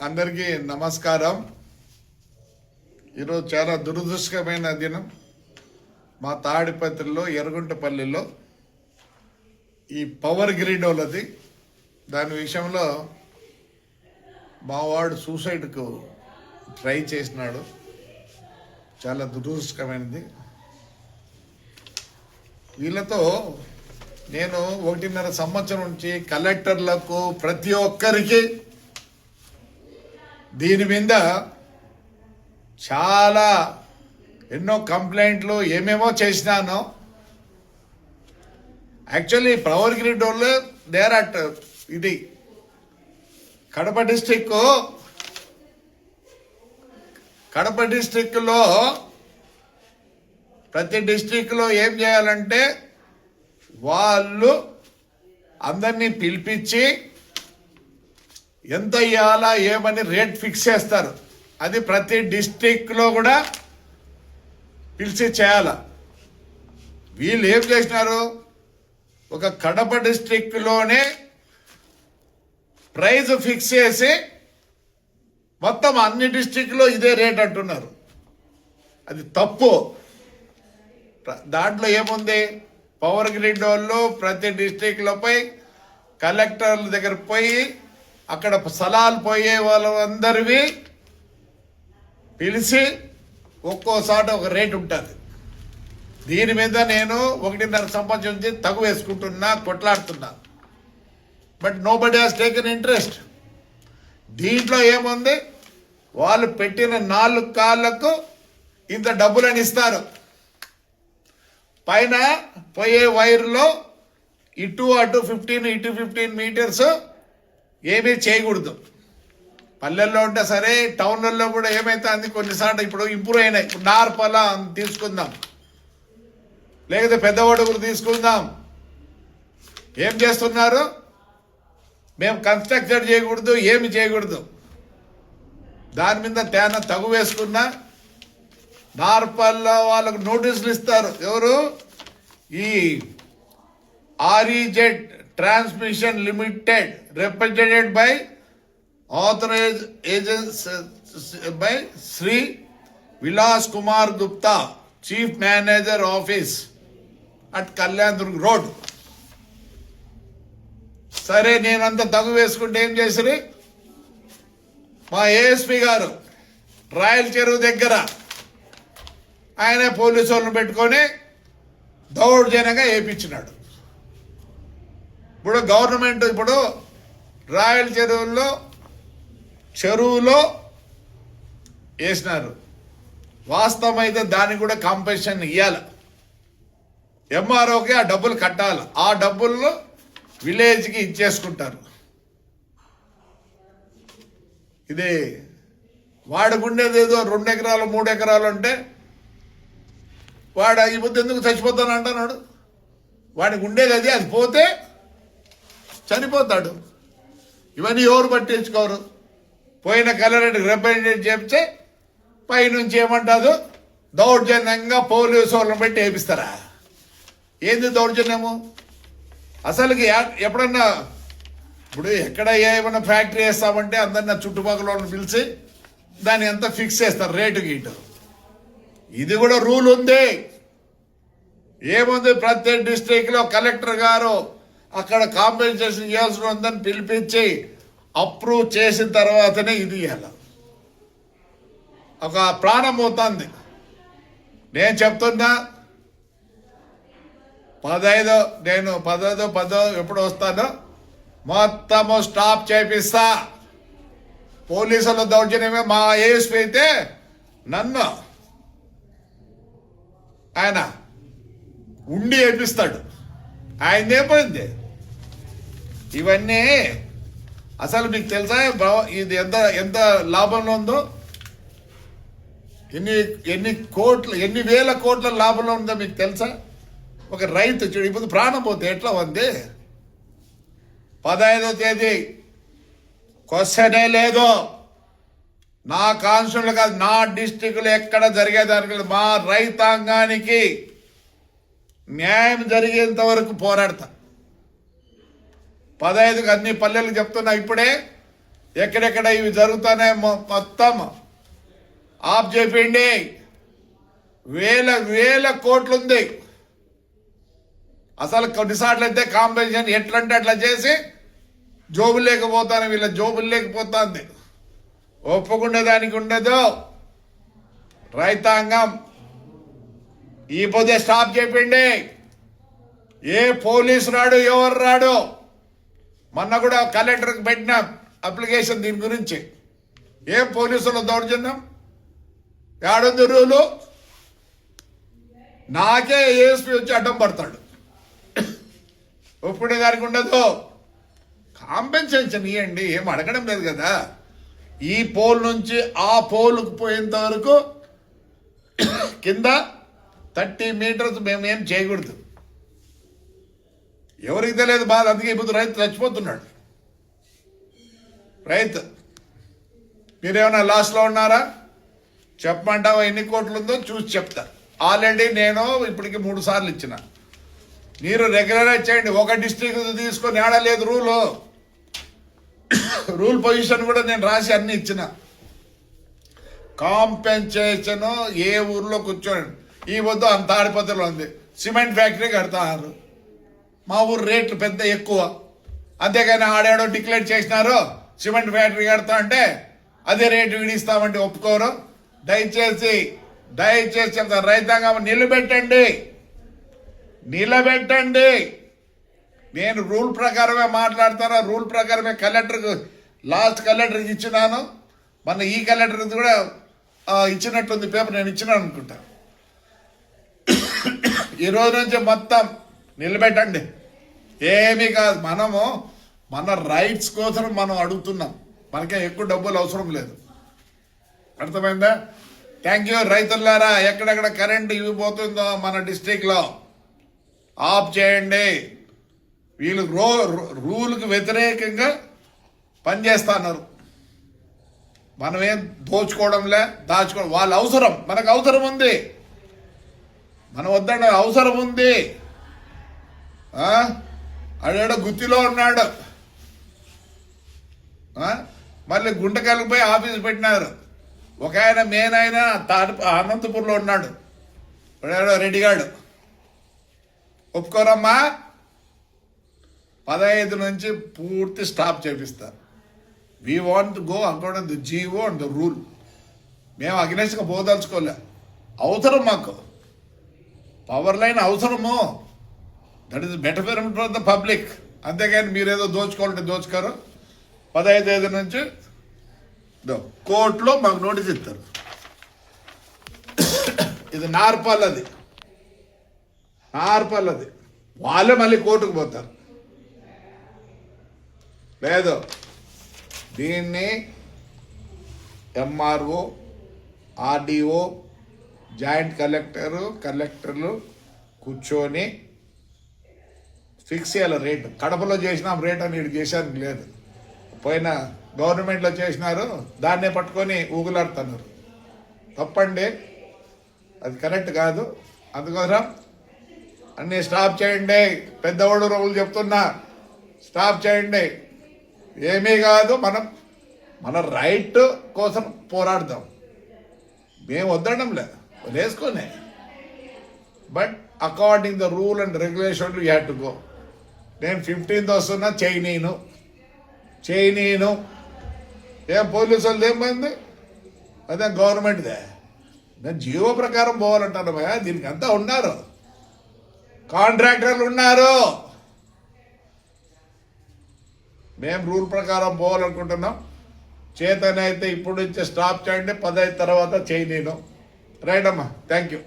అందరికీ నమస్కారం. ఈరోజు చాలా దురదృష్టకరమైన దినం. మా తాడిపత్రిలో ఎర్రగుంటపల్లిలో ఈ పవర్ గ్రిడ్ వాళ్ళది. దాని విషయంలో మావాడు సూసైడ్కు ట్రై చేసినాడు. చాలా దురదృష్టకరమైనది. వీళ్ళతో నేను 1.5 సంవత్సరం నుంచి కలెక్టర్లకు ప్రతి ఒక్కరికి దీని మీద చాలా ఎన్నో కంప్లైంట్లు ఏమేమో చేసినాను. యాక్చువల్లీ పవర్ గ్రిడ్ వాళ్ళు దేర్ అట్ ఇది కడప డిస్ట్రిక్ట్లో ప్రతి డిస్ట్రిక్ట్లో ఏం చేయాలంటే వాళ్ళు అందరినీ పిలిపించి ఎంత ఇవ్వాలా ఏమని రేట్ ఫిక్స్ చేస్తారు. అది ప్రతి డిస్ట్రిక్ట్లో కూడా పిలిచి చేయాల. వీళ్ళు ఏం చేసినారు, ఒక కడప డిస్ట్రిక్ట్లోనే ప్రైజ్ ఫిక్స్ చేసి మొత్తం అన్ని డిస్ట్రిక్ట్లో ఇదే రేట్ అంటున్నారు. అది తప్పు. దాంట్లో ఏముంది, పవర్ గ్రిడ్ వాళ్ళు ప్రతి డిస్ట్రిక్ట్లపై కలెక్టర్ల దగ్గర పోయి అక్కడ స్థలాలు పోయే వాళ్ళందరివి పిలిచి ఒక్కోసారి ఒక రేట్ ఉంటుంది. దీని మీద నేను 1.5 సంవత్సరం నుంచి తగు వేసుకుంటున్నా, కొట్లాడుతున్నా. But nobody has taken interest. దీంట్లో ఏముంది, వాళ్ళు పెట్టిన 4 కాళ్ళకు ఇంత డబ్బులని ఇస్తారు. పైన పోయే వైర్లో ఇటు అటు 15 మీటర్స్ ఏమీ చేయకూడదు. పల్లెల్లో ఉంటే సరే, టౌన్లలో కూడా ఏమైతుంది కొన్నిసార్లు ఇప్పుడు ఇంప్రూవ్ అయినాయి. ఇప్పుడు నార్పల తీసుకుందాం, లేకపోతే పెద్దవాడుగురు తీసుకుందాం. ఏం చేస్తున్నారు, మేము కన్స్ట్రక్షన్ చేయకూడదు, ఏమి చేయకూడదు. దాని మీద తేన తగు వేసుకున్నా నార్పల్లో వాళ్ళకు నోటీసులు ఇస్తారు. ఎవరు, ఈ REZ transmission limited represented by authorized agents by Sri Vilas Kumar Gupta, Chief Manager Office at Kalyan Durg Road. సరే, నేనంతా తగు వేసుకుంటే ఏం చేసిరి, మా ఏఎస్పీ గారు రాయల్ చెరువు దగ్గర ఆయనే పోలీసు వాళ్ళని పెట్టుకొని దౌర్జన్యంగా వేయించినాడు. ఇప్పుడు గవర్నమెంట్ ఇప్పుడు రాయల్ చెరువులో వేసినారు. వాస్తవం అయితే దానికి కూడా కాంపెన్సేషన్ ఇవ్వాలి. ఎంఆర్ఓకి ఆ డబ్బులు కట్టాలి. ఆ డబ్బులను విలేజ్కి ఇచ్చేసుకుంటారు. ఇది వాడుకుండేది ఏదో 2 ఎకరాలు 3 ఎకరాలు అంటే వాడు ఈ పొద్దు ఎందుకు చచ్చిపోతాను అంటున్నాడు. వాడికి ఉండేది అది పోతే చనిపోతాడు. ఇవన్నీ ఎవరు పట్టించుకోరు. పోయిన కలెక్టర్కి రిప్రజెంట్ చెప్తే పైనుంచి ఏమంటారు, దౌర్జన్యంగా పోలీసు వాళ్ళని పెట్టి వేపిస్తారా? ఏంది దౌర్జన్యము అసలుకి? ఎప్పుడన్నా ఇప్పుడు ఎక్కడ ఏమైనా ఫ్యాక్టరీ వేస్తామంటే అందరినీ చుట్టుపక్కల వాళ్ళని పిలిచి దాన్ని ఎంత ఫిక్స్ చేస్తారు, రేటు గీటు. ఇది కూడా రూల్ ఉంది. ఏముంది, ప్రతి డిస్ట్రిక్ట్లో కలెక్టర్ గారు అక్కడ కాంపెన్సేషన్ ఇవ్వాల్సిన ఉందని పిలిపించి అప్రూవ్ చేసిన తర్వాతనే ఇది ఇవ్వాలి. ఒక ప్రాణం పోతుంది. నేను చెప్తున్నా, 15 ఎప్పుడు వస్తానో మొత్తము స్టాప్ చేపిస్తా. పోలీసుల దౌర్జన్యమే. మా ఏఎస్పీ అయితే నన్ను ఆయన ఉండి వేపిస్తాడు. ఆయనదే పోయింది. ఇవన్నీ అసలు మీకు తెలుసా ఇది ఎంత లాభంలో ఉందో? ఎన్ని వేల కోట్ల లాభంలో ఉందో మీకు తెలుసా? ఒక రైతు చూడు, ఇప్పుడు ప్రాణం పోతే ఎట్లా ఉంది. 15వ తేదీ క్వశ్చనే లేదు. నా కాన్స్టిట్యూషన్ కాదు, నా డిస్టిక్లో ఎక్కడ జరిగేదానికి మా రైతాంగానికి న్యాయం జరిగేంత వరకు పోరాడతా. 15కి అన్ని పల్లెలకు చెప్తున్నా. ఇప్పుడే ఎక్కడెక్కడ ఇవి జరుగుతానే మొత్తం ఆఫ్ చేయండి. వేల వేల కోట్లు ఉంది. అసలు కొన్నిసార్లు అయితే కాంపెన్సేషన్ ఎట్లంటే అట్లా చేసి జోబులు లేకపోతాను, వీళ్ళ జోబులు లేకపోతుంది. ఒప్పుకునే దానికి ఉండదు. రైతాంగం ఈ పొద్దు స్టాప్ చేయండి. ఏ పోలీసు రాడు, ఎవరు రాడు. మొన్న కూడా కలెక్టర్కి పెట్టిన అప్లికేషన్ దీని గురించి. ఏం పోలీసులు దౌర్జన్యం, ఏడుంది రూలు? నాకే ఏఎస్పీ వచ్చి అడ్డం పడతాడు. ఒప్పుకునే దానికి ఉండదు. కాంపెన్సేషన్ ఇవ్వండి, ఏం అడగడం లేదు కదా. ఈ పోల్ నుంచి ఆ పోలుకు పోయేంత వరకు కింద 30 మీటర్స్ మేమేం చేయకూడదు. ఎవరికి తెలియదు బాధ. అందుకే ఇప్పుడు రైతు చచ్చిపోతున్నాడు. రైతు మీరేమైనా లాస్ట్లో ఉన్నారా? చెప్పమంటావా ఎన్ని కోట్లు ఉందో చూసి చెప్తారు. ఆల్రెడీ నేను ఇప్పటికి 3 సార్లు ఇచ్చిన. మీరు రెగ్యులరైజ్ చేయండి. ఒక డిస్ట్రిక్ట్ తీసుకొని ఆడలేదు రూల్ పొజిషన్ కూడా నేను రాసి అన్ని ఇచ్చిన. కాంపెన్సేషన్ ఏ ఊర్లో కూర్చోండి. ఈ వద్దు అంత ఆడిపత్రిలో ఉంది. సిమెంట్ ఫ్యాక్టరీ కడతారు. మా ఊరు రేట్లు పెద్ద ఎక్కువ. అంతేగాని ఆడేడో డిక్లేర్ చేసినారు సిమెంట్ ఫ్యాక్టరీ కడతా అంటే అదే రేటు విడిస్తామంటే ఒప్పుకోరు. దయచేసి చెప్తారు, రైతాంగం నిలబెట్టండి. నేను రూల్ ప్రకారమే మాట్లాడతాను. రూల్ ప్రకారమే లాస్ట్ కలెక్టర్కి ఇచ్చినాను. మన ఈ కలెక్టర్కి కూడా ఇచ్చినట్టుంది పేపర్. నేను ఇచ్చినాను అనుకుంటా. ఈ రోజు నుంచి మొత్తం నిలబెట్టండి. ఏమీ కాదు. మన రైట్స్ కోసం మనం అడుగుతున్నాం. మనకే ఎక్కువ డబ్బులు అవసరం లేదు. అర్థమైందా? Thank you. రైతులారా, ఎక్కడెక్కడ కరెంట్ ఇవ్వబోతుందో మన డిస్ట్రిక్ట్లో ఆఫ్ చేయండి. వీళ్ళు రూల్కి వ్యతిరేకంగా పనిచేస్తున్నారు. మనమేం దాచుకోవడం. వాళ్ళ అవసరం, మనకు అవసరం ఉంది. మనం వద్దండి, అవసరం ఉంది. ఆడేడో గుత్తిలో ఉన్నాడు. మళ్ళీ గుంటకల్కి పోయి ఆఫీస్ పెట్టినారు. ఒక ఆయన మెయిన్ ఆయన అనంతపూర్లో ఉన్నాడు. రెడ్డిగాడు. ఒప్పుకోరమ్మా. 15 నుంచి పూర్తి స్టాప్ చేపిస్తారు. We want to go according the GO and the rule. మేము అగ్నెస్ట్గా పోదలుచుకోలే. అవసరం మాకు పవర్ లైన్ అవసరము. That is better for the public. అంతేగాని మీరేదో దోచుకోవాలంటే దోచుకోరు. 15 నుంచి కోర్టులో మాకు నోటీస్ ఇస్తారు. ఇది నార్పల్లది. వాళ్ళే మళ్ళీ కోర్టుకు పోతారు. లేదు, దీన్ని ఎంఆర్ఓ, ఆర్డీఓ, జాయింట్ కలెక్టర్లు కూర్చొని ఫిక్స్ చేయాలి రేటు. కడపలో చేసినాం రేట్ అని ఇటు చేశాను లేదు. పోయిన గవర్నమెంట్లో చేసినారు, దాన్నే పట్టుకొని ఊగులాడుతున్నారు. తప్పండి, అది కరెక్ట్ కాదు. అందుకోసం అన్నీ స్టాప్ చేయండి. పెద్దవాడు రోజులు చెప్తున్నా, స్టాప్ చేయండి. ఏమీ కాదు, మన రైట్ కోసం పోరాడదాం. మేము వద్దడం లేదు, వేసుకొని. But according the rule and regulation you have to go. నేను 15th వస్తున్నా, చేయనీను. ఏం పోలీసు వాళ్ళు ఏమైంది? అదే గవర్నమెంట్దే. నేను జీవో ప్రకారం పోవాలంటాను భయ. దీనికి అంతా ఉన్నారు, కాంట్రాక్టర్లు ఉన్నారు. మేము రూల్ ప్రకారం పోవాలనుకుంటున్నాం. చేతనైతే ఇప్పుడు నుంచి స్టాప్ చేయండి. 15 తర్వాత చేయనీను. రైట్ అమ్మా, థ్యాంక్ యూ.